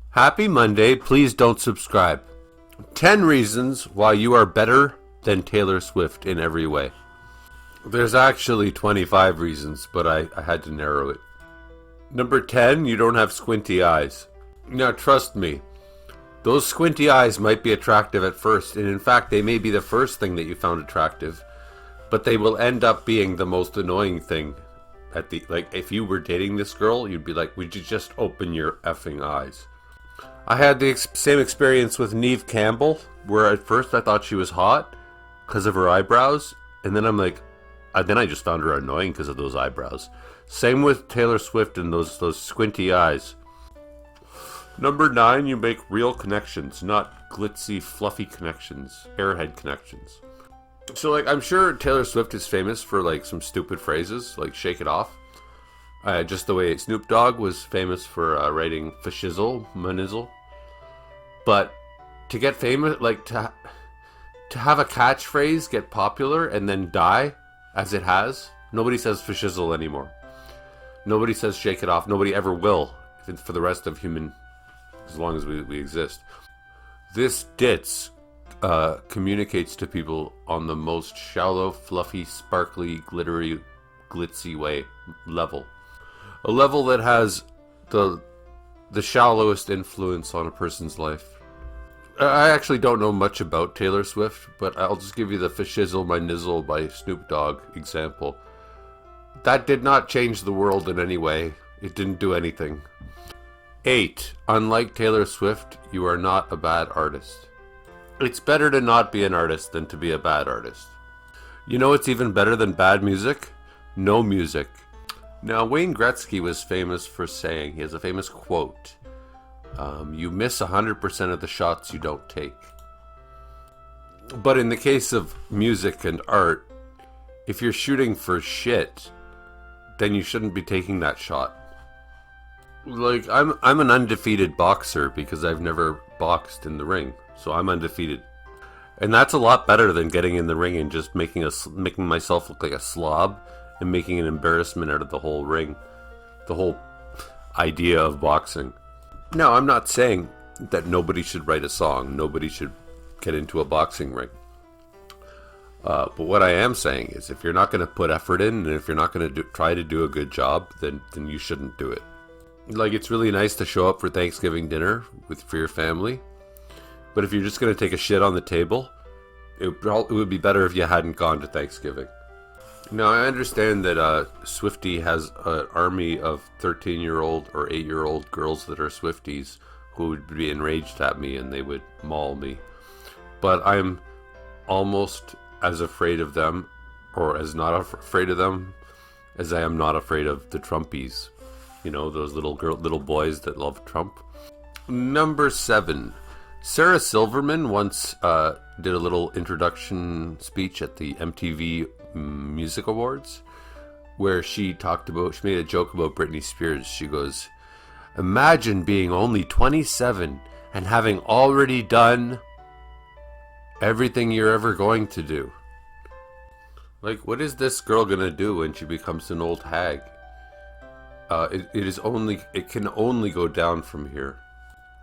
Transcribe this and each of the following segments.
Happy Monday. Please don't subscribe. 10 reasons why you are better than Taylor Swift in every way. There's actually 25 reasons, but I had to narrow it. Number 10, you don't have squinty eyes. Now, trust me, those squinty eyes might be attractive at first, and in fact, they may be the first thing that you found attractive, but they will end up being the most annoying thing. If you were dating this girl, you'd be like, would you just open your effing eyes? I had the same experience with Neve Campbell, where at first I thought she was hot because of her eyebrows, and then then I just found her annoying because of those eyebrows. Same with Taylor Swift and those squinty eyes. Number 9, you make real connections, not glitzy, fluffy connections, airhead connections. So, I'm sure Taylor Swift is famous for, some stupid phrases, like shake it off. Just the way Snoop Dogg was famous for writing fashizzle, manizzle. But to get famous, to have a catchphrase get popular and then die, as it has, nobody says fashizzle anymore. Nobody says shake it off. Nobody ever will for the rest of human, as long as we exist. This ditz communicates to people on the most shallow, fluffy, sparkly, glittery, glitzy level. A level that has the shallowest influence on a person's life. I actually don't know much about Taylor Swift, but I'll just give you the Fashizzle My Nizzle by Snoop Dogg example. That did not change the world in any way. It didn't do anything. 8. Unlike Taylor Swift, you are not a bad artist. It's better to not be an artist than to be a bad artist. You know what's even better than bad music? No music. Now, Wayne Gretzky was famous for saying, he has a famous quote, you miss 100% of the shots you don't take. But in the case of music and art, if you're shooting for shit, then you shouldn't be taking that shot. I'm an undefeated boxer because I've never boxed in the ring, so I'm undefeated. And that's a lot better than getting in the ring and just making myself look like a slob and making an embarrassment out of the whole ring, the whole idea of boxing. Now, I'm not saying that nobody should write a song, nobody should get into a boxing ring. But what I am saying is, if you're not going to put effort in, and if you're not going to try to do a good job, then you shouldn't do it. It's really nice to show up for Thanksgiving dinner for your family, but if you're just going to take a shit on the table, it would be better if you hadn't gone to Thanksgiving. Now, I understand that Swiftie has an army of 13-year-old or 8-year-old girls that are Swifties who would be enraged at me and they would maul me. But I'm almost as afraid of them, or as not afraid of them, as I am not afraid of the Trumpies. You know, those little boys that love Trump. Number 7. Sarah Silverman once did a little introduction speech at the MTV Music Awards, where she made a joke about Britney Spears. She goes, imagine being only 27 and having already done everything you're ever going to do. What is this girl gonna do when she becomes an old hag? It can only go down from here.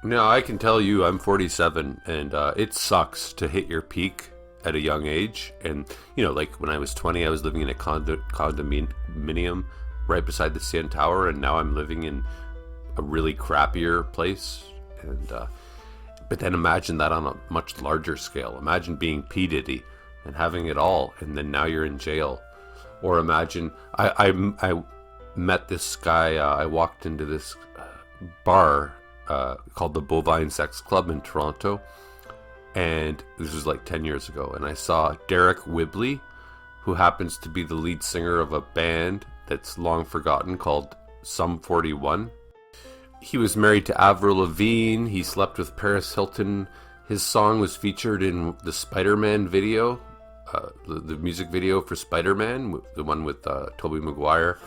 Now, I can tell you I'm 47, and it sucks to hit your peak at a young age. And, when I was 20, I was living in a condominium right beside the CN Tower, and now I'm living in a really crappier place. And but then imagine that on a much larger scale. Imagine being P. Diddy and having it all, and then now you're in jail. Or imagine, I met this guy, I walked into this bar called the Bovine Sex Club in Toronto, and this was 10 years ago, and I saw Derek Whibley, who happens to be the lead singer of a band that's long forgotten called Sum 41. He was married to Avril Lavigne, he slept with Paris Hilton, his song was featured in the Spider-Man video, the music video for Spider-Man, the one with Tobey Maguire.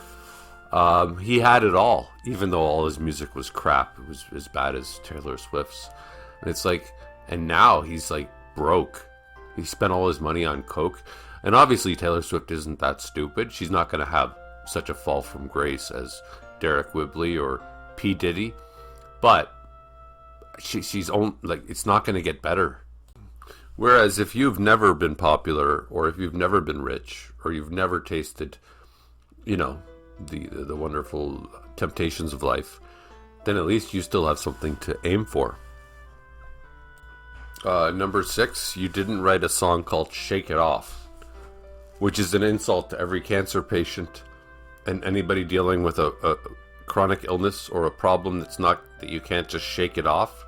He had it all, even though all his music was crap. It was as bad as Taylor Swift's. And it's and now he's broke. He spent all his money on coke. And obviously Taylor Swift isn't that stupid. She's not going to have such a fall from grace as Derek Whibley or P. Diddy. But she's it's not going to get better. Whereas if you've never been popular, or if you've never been rich, or you've never tasted, the wonderful temptations of life, then at least you still have something to aim for. Number 6, you didn't write a song called Shake It Off, which is an insult to every cancer patient and anybody dealing with a chronic illness or a problem that you can't just shake it off.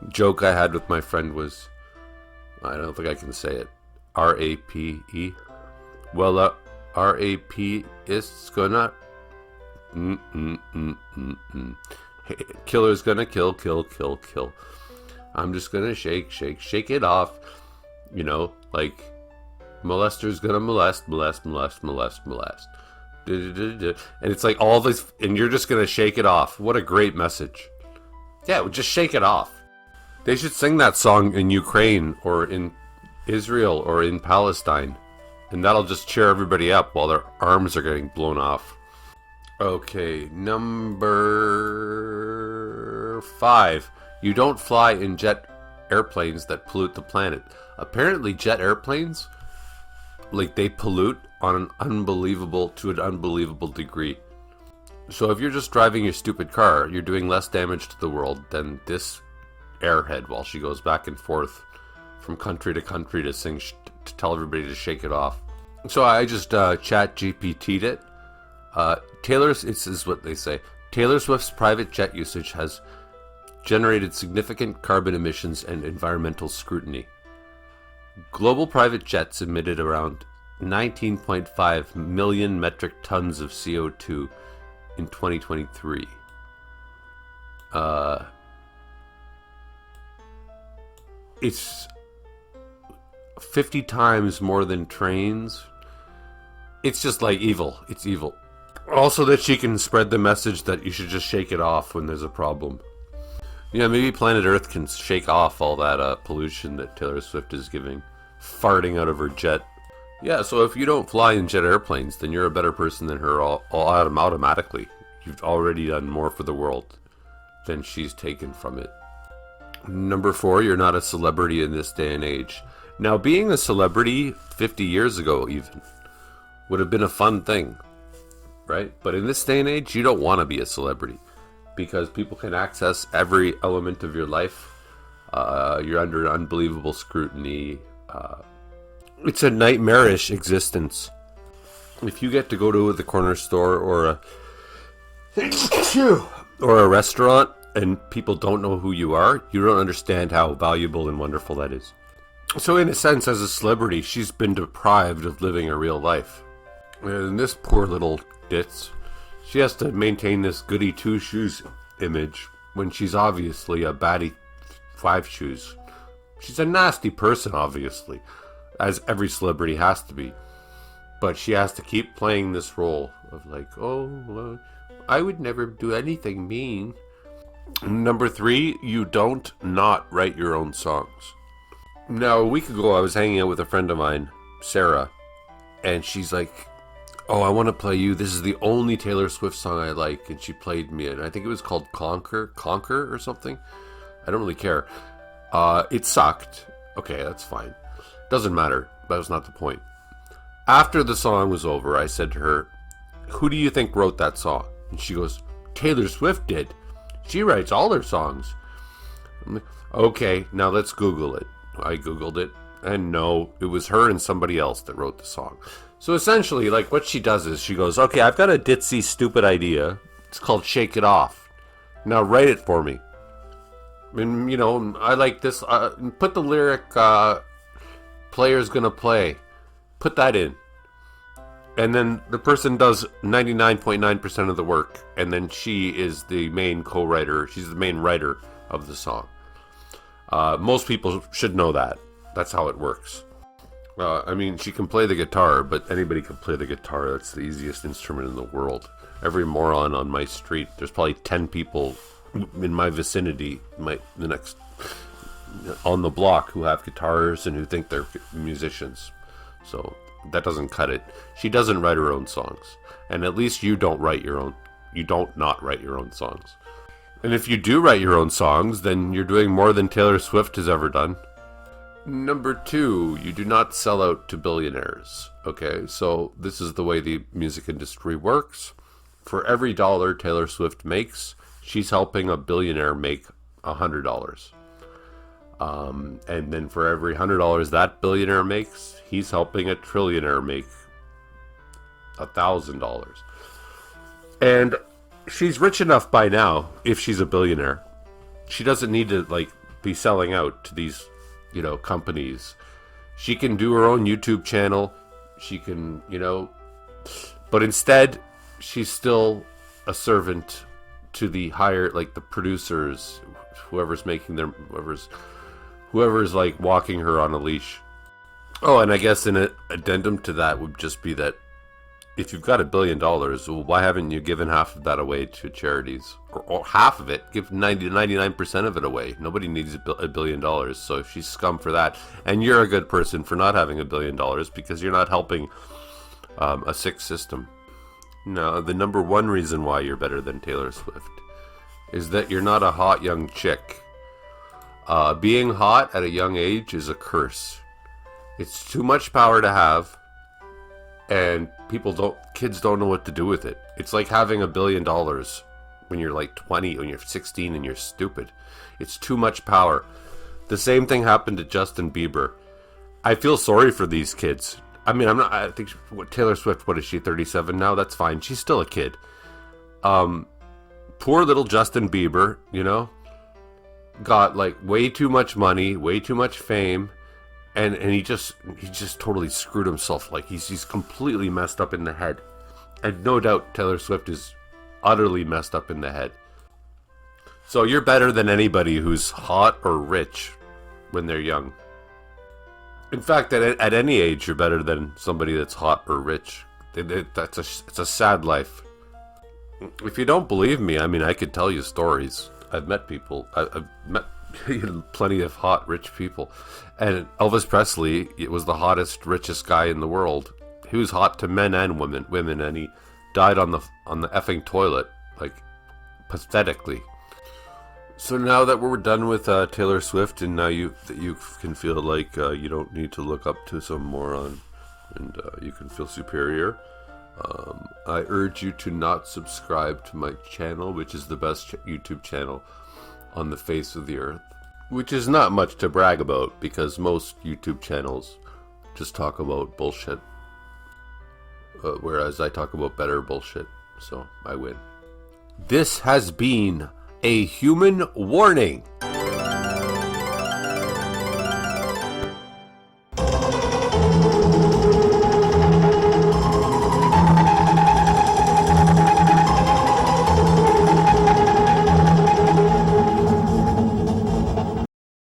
Joke I had with my friend was, I don't think I can say it, R-A-P-E. Well, R-A-P is gonna killer's gonna kill. I'm just gonna shake it off. Like molester's gonna molest. And it's like all this, and you're just gonna shake it off. What a great message. Yeah, just shake it off. They should sing that song in Ukraine or in Israel or in Palestine. And that'll just cheer everybody up while their arms are getting blown off. Okay, number 5. You don't fly in jet airplanes that pollute the planet. Apparently jet airplanes, they pollute to an unbelievable degree. So if you're just driving your stupid car, you're doing less damage to the world than this airhead while she goes back and forth from country to country to tell everybody to shake it off. So I just chat GPT'd it. This is what they say. Taylor Swift's private jet usage has generated significant carbon emissions and environmental scrutiny. Global private jets emitted around 19.5 million metric tons of CO2 in 2023. It's 50 times more than trains. It's just evil. It's evil. Also that she can spread the message that you should just shake it off when there's a problem. Yeah, maybe planet Earth can shake off all that pollution that Taylor Swift is giving, farting out of her jet. Yeah, so if you don't fly in jet airplanes, then you're a better person than her automatically. You've already done more for the world than she's taken from it. Number 4, you're not a celebrity in this day and age. Now, being a celebrity 50 years ago even would have been a fun thing, right? But in this day and age, you don't want to be a celebrity because people can access every element of your life. You're under unbelievable scrutiny. It's a nightmarish existence. If you get to go to the corner store or a restaurant and people don't know who you are, you don't understand how valuable and wonderful that is. So in a sense, as a celebrity, she's been deprived of living a real life. And this poor little ditz, she has to maintain this goody two-shoes image when she's obviously a baddie five-shoes. She's a nasty person, obviously, as every celebrity has to be. But she has to keep playing this role of I would never do anything mean. Number 3, you don't not write your own songs. Now, a week ago, I was hanging out with a friend of mine, Sarah, and she's like, oh, I want to play you. This is the only Taylor Swift song I like. And she played me, and I think it was called Conquer or something. I don't really care. It sucked. Okay, that's fine. Doesn't matter. That was not the point. After the song was over, I said to her, who do you think wrote that song? And she goes, Taylor Swift did. She writes all her songs. I'm like, okay, now let's Google it. I Googled it, and no, it was her and somebody else that wrote the song. So essentially, what she does is she goes, okay, I've got a ditzy, stupid idea. It's called Shake It Off. Now write it for me. And, I like this. Put the lyric, player's gonna play. Put that in. And then the person does 99.9% of the work. And then she is the main co-writer. She's the main writer of the song. Most people should know that. That's how it works. She can play the guitar, but anybody can play the guitar. That's the easiest instrument in the world. Every moron on my street, there's probably 10 people in my vicinity, the next on the block who have guitars and who think they're musicians. So that doesn't cut it. She doesn't write her own songs. And at least you don't write your own. You don't not write your own songs. And if you do write your own songs, then you're doing more than Taylor Swift has ever done. Number 2, you do not sell out to billionaires. Okay, so this is the way the music industry works. For every dollar Taylor Swift makes, she's helping a billionaire make $100. And then for every $100 that billionaire makes, he's helping a trillionaire make $1,000. And she's rich enough by now, if she's a billionaire. She doesn't need to be selling out to these companies. She can do her own YouTube channel. She can, but instead she's still a servant to the higher, the producers, whoever's making them, whoever's walking her on a leash. Oh, and I guess an addendum to that would just be that if you've got $1 billion, well, why haven't you given half of that away to charities? Or half of it, give 99% of it away. Nobody needs $1 billion, so she's scum for that. And you're a good person for not having $1 billion because you're not helping a sick system. No, the number one reason why you're better than Taylor Swift is that you're not a hot young chick. Being hot at a young age is a curse. It's too much power to have, and kids don't know what to do with it. It's like having $1 billion when you're 20, when you're 16 and you're stupid. It's too much power. The same thing happened to Justin Bieber. I feel sorry for these kids. I mean, I think Taylor Swift, what is she, 37 now? That's fine. She's still a kid. Poor little Justin Bieber, got way too much money, way too much fame. And he just totally screwed himself. He's completely messed up in the head. And no doubt Taylor Swift is utterly messed up in the head. So you're better than anybody who's hot or rich when they're young. In fact, at any age, you're better than somebody that's hot or rich. It's a sad life. If you don't believe me, I could tell you stories. I've met people. I've met plenty of hot, rich people. And Elvis Presley was the hottest, richest guy in the world. He was hot to men and women, and he died on the effing toilet, pathetically. So now that we're done with Taylor Swift, and now you can feel like you don't need to look up to some moron, and you can feel superior, I urge you to not subscribe to my channel, which is the best YouTube channel on the face of the earth. Which is not much to brag about, because most YouTube channels just talk about bullshit. Whereas I talk about better bullshit, so I win. This has been a human warning.